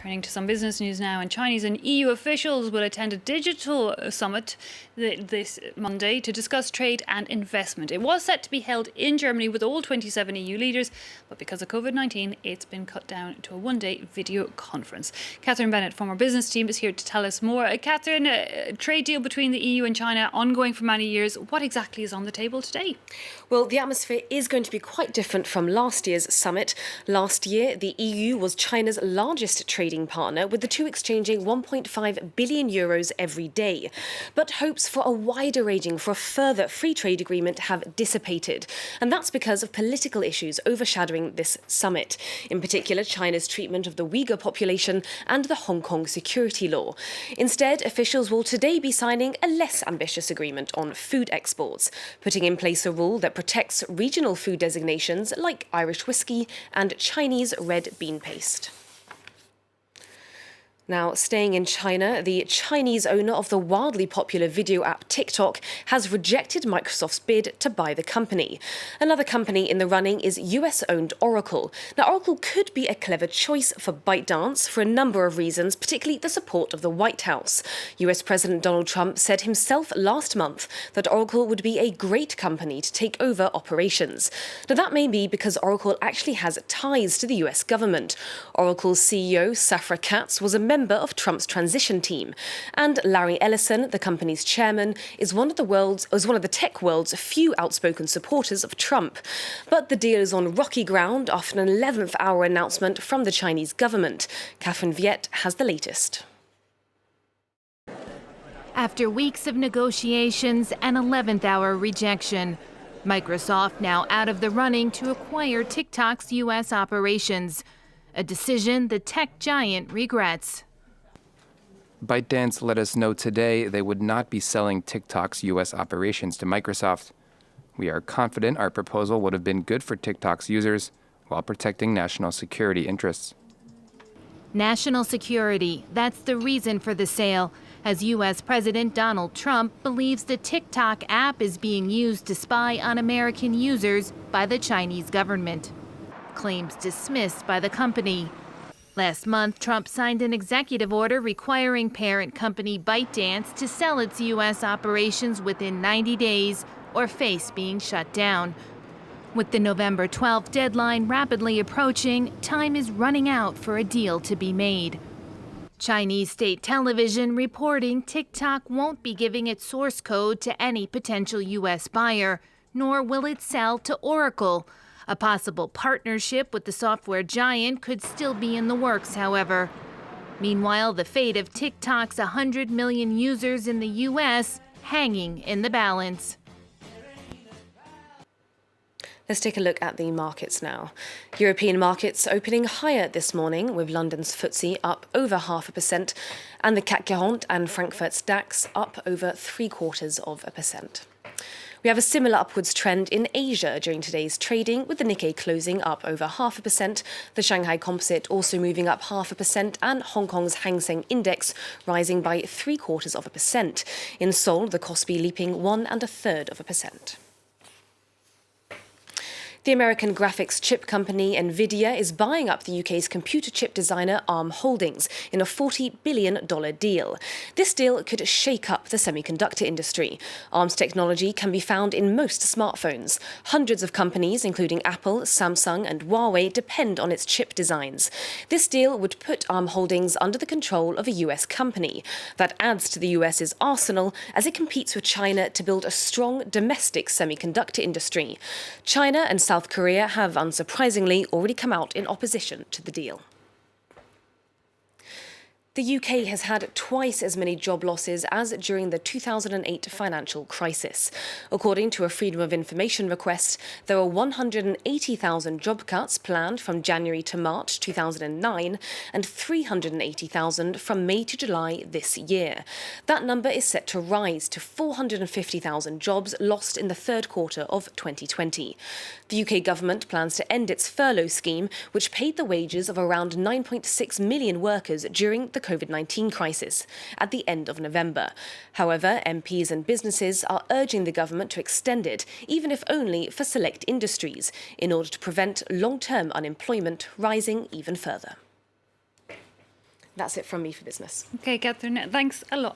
Turning to some business news now, and Chinese and EU officials will attend a digital summit this Monday to discuss trade and investment. It was set to be held in Germany with all 27 EU leaders, but because of COVID-19, it's been cut down to a one-day video conference. Catherine Bennett from our business team is here to tell us more. Catherine, a trade deal between the EU and China ongoing for many years. What exactly is on the table today? Well, the atmosphere is going to be quite different from last year's summit. Last year, the EU was China's largest trading partner, with the two exchanging 1.5 billion euros every day. But hopes for a further free trade agreement have dissipated. And that's because of political issues overshadowing this summit. In particular, China's treatment of the Uyghur population and the Hong Kong security law. Instead, officials will today be signing a less ambitious agreement on food exports, putting in place a rule that protects regional food designations like Irish whiskey and Chinese red bean paste. Now, staying in China, the Chinese owner of the wildly popular video app TikTok has rejected Microsoft's bid to buy the company. Another company in the running is US-owned Oracle. Now, Oracle could be a clever choice for ByteDance for a number of reasons, particularly the support of the White House. US President Donald Trump said himself last month that Oracle would be a great company to take over operations. Now, that may be because Oracle actually has ties to the US government. Oracle's CEO, Safra Catz, was a member of Trump's transition team, and Larry Ellison, the company's chairman, is one of the tech world's few outspoken supporters of Trump. But the deal is on rocky ground after an 11th hour announcement from the Chinese government. Catherine Viet has the latest. After weeks of negotiations and 11th hour rejection, Microsoft now out of the running to acquire TikTok's U.S. operations. A decision the tech giant regrets. ByteDance let us know today they would not be selling TikTok's U.S. operations to Microsoft. We are confident our proposal would have been good for TikTok's users while protecting national security interests. National security, that's the reason for the sale, as U.S. President Donald Trump believes the TikTok app is being used to spy on American users by the Chinese government. Claims dismissed by the company. Last month, Trump signed an executive order requiring parent company ByteDance to sell its U.S. operations within 90 days or face being shut down. With the November 12th deadline rapidly approaching, time is running out for a deal to be made. Chinese state television reporting TikTok won't be giving its source code to any potential U.S. buyer, nor will it sell to Oracle. A possible partnership with the software giant could still be in the works, however. Meanwhile, the fate of TikTok's 100 million users in the U.S. hanging in the balance. Let's take a look at the markets now. European markets opening higher this morning, with London's FTSE up over 0.5% and the CAC 40 and Frankfurt's DAX up over 0.75%. We have a similar upwards trend in Asia during today's trading, with the Nikkei closing up over 0.5%, the Shanghai Composite also moving up 0.5%, and Hong Kong's Hang Seng Index rising by 0.75%. In Seoul, the Kospi leaping 1.33%. The American graphics chip company Nvidia is buying up the UK's computer chip designer ARM Holdings in a $40 billion deal. This deal could shake up the semiconductor industry. ARM's technology can be found in most smartphones. Hundreds of companies, including Apple, Samsung and Huawei, depend on its chip designs. This deal would put ARM Holdings under the control of a US company. That adds to the US's arsenal as it competes with China to build a strong domestic semiconductor industry. China and South Korea have, unsurprisingly, already come out in opposition to the deal. The UK has had twice as many job losses as during the 2008 financial crisis. According to a Freedom of Information request, there were 180,000 job cuts planned from January to March 2009 and 380,000 from May to July this year. That number is set to rise to 450,000 jobs lost in the third quarter of 2020. The UK government plans to end its furlough scheme, which paid the wages of around 9.6 million workers during the COVID-19 crisis at the end of November. However, MPs and businesses are urging the government to extend it, even if only for select industries, in order to prevent long-term unemployment rising even further. That's it from me for business. Okay, Catherine, thanks a lot.